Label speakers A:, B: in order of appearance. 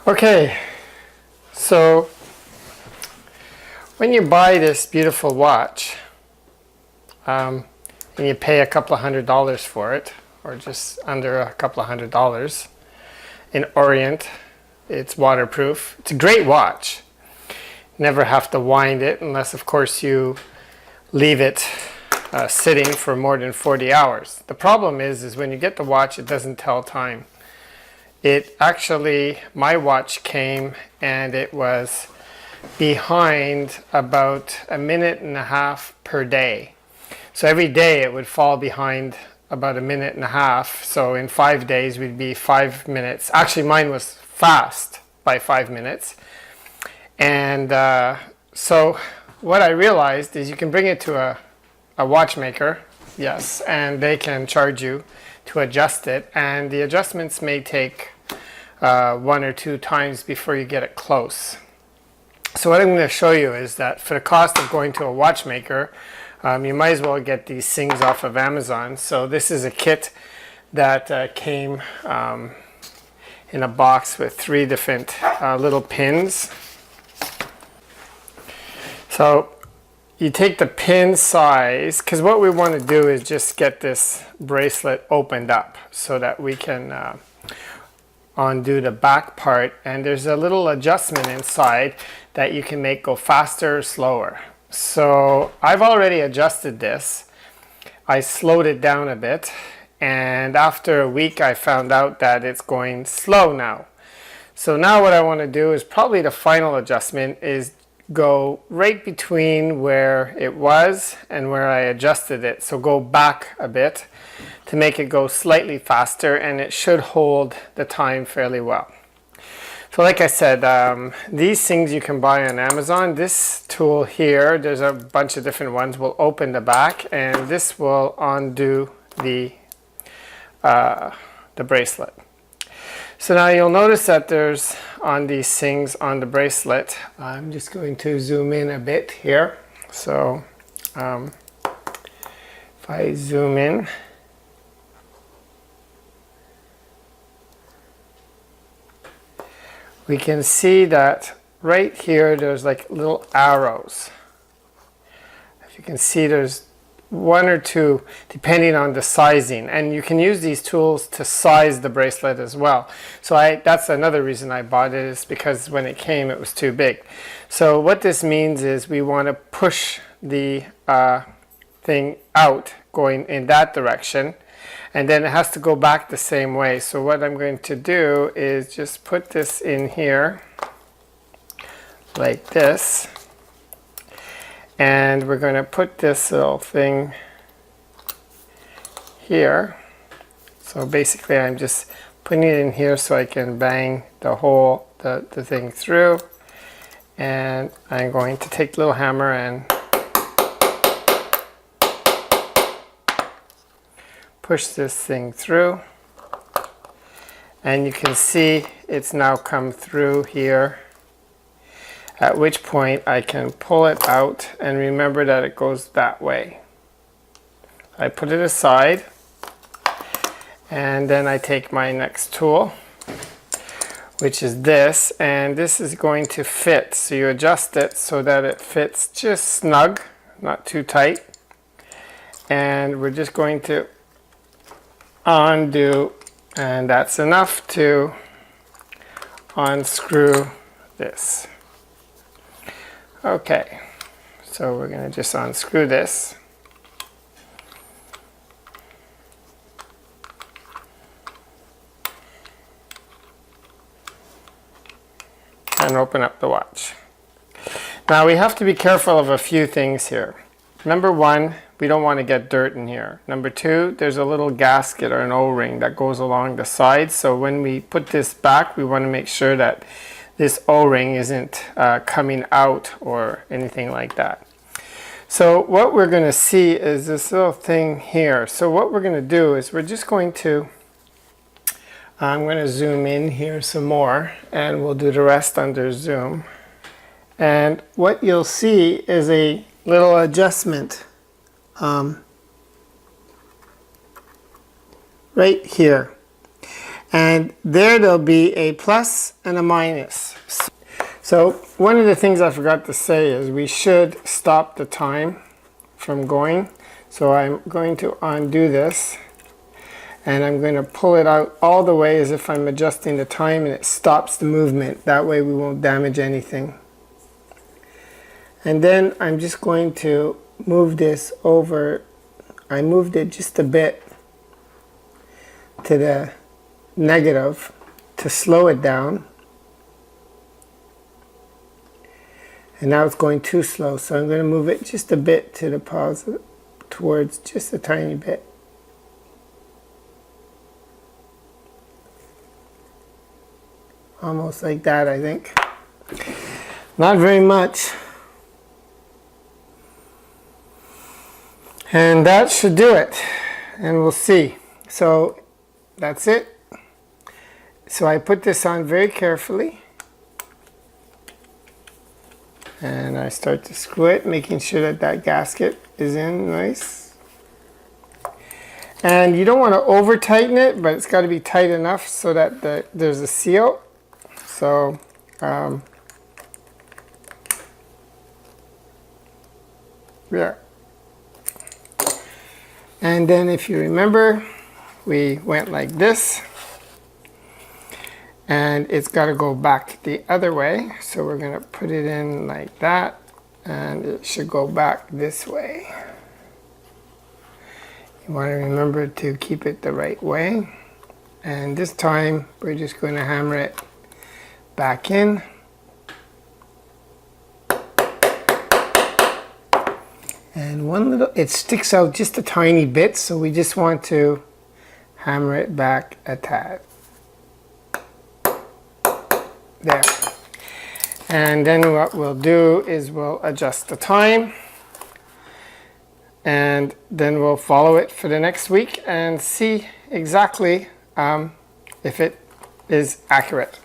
A: Okay, so when you buy this beautiful watch, and you pay a couple of $100 for it, or just under a couple of $100, in Orient, it's waterproof. It's a great watch. Never have to wind it unless, of course, you leave it sitting for more than 40 hours. The problem is when you get the watch, it doesn't tell time. It actually, my watch came and it was behind about a minute and a half per day. So every day it would fall behind about a minute and a half. So in 5 days we'd be 5 minutes. Actually, mine was fast by 5 minutes. And so what I realized is you can bring it to a watchmaker, yes, and they can charge you to adjust it. And the adjustments may take 1 or 2 times before you get it close. So what I'm going to show you is that for the cost of going to a watchmaker, you might as well get these things off of Amazon. So this is a kit that came in a box with 3 different little pins. So you take the pin size, because what we want to do is just get this bracelet opened up so that we can undo the back part, and there's a little adjustment inside that you can make go faster or slower. So I've already adjusted this. I slowed it down a bit, and after a week I found out that it's going slow now. So now what I want to do is probably the final adjustment is go right between where it was and where I adjusted it. So go back a bit to make it go slightly faster, and it should hold the time fairly well. So like I said, these things you can buy on Amazon. This tool here, there's a bunch of different ones, will open the back, and this will undo the bracelet. So now you'll notice that there's on these things on the bracelet, I'm just going to zoom in a bit here. So if I zoom in, we can see that right here there's like little arrows. If you can see, there's 1 or 2 depending on the sizing, and you can use these tools to size the bracelet as well. So that's another reason I bought it, is because when it came it was too big. So what this means is we want to push the thing out going in that direction, and then it has to go back the same way. So what I'm going to do is just put this in here like this, and we're going to put this little thing here. So basically I'm just putting it in here so I can bang the thing through, and I'm going to take the little hammer and push this thing through, and you can see it's now come through here, at which point I can pull it out, and remember that it goes that way. I put it aside, and then I take my next tool, which is this, and this is going to fit. So you adjust it so that it fits just snug, not too tight, and we're just going to undo, and that's enough to unscrew this. Okay, so we're going to just unscrew this. And open up the watch. Now we have to be careful of a few things here. Number 1, we don't want to get dirt in here. Number 2, there's a little gasket or an O-ring that goes along the side. So when we put this back, we want to make sure that this O-ring isn't coming out or anything like that. So what we're going to see is this little thing here. So what we're going to do is we're just going to, I'm going to zoom in here some more, and we'll do the rest under zoom. And what you'll see is a little adjustment right here. And there'll be a plus and a minus. So one of the things I forgot to say is we should stop the time from going. So I'm going to undo this, and I'm going to pull it out all the way as if I'm adjusting the time, and it stops the movement. That way we won't damage anything. And then I'm just going to move this over. I moved it just a bit to the negative to slow it down. And now it's going too slow, so I'm going to move it just a bit to the positive, towards just a tiny bit. Almost like that, I think. Not very much. And that should do it. And we'll see. So that's it. So I put this on very carefully. And I start to screw it, making sure that that gasket is in nice. And you don't want to over tighten it, but it's got to be tight enough so that there's a seal. So yeah. And then if you remember, we went like this. And it's got to go back the other way. So we're going to put it in like that. And it should go back this way. You want to remember to keep it the right way. And this time, we're just going to hammer it back in. And it sticks out just a tiny bit. So we just want to hammer it back a tad. There. And then what we'll do is we'll adjust the time, and then we'll follow it for the next week and see exactly if it is accurate.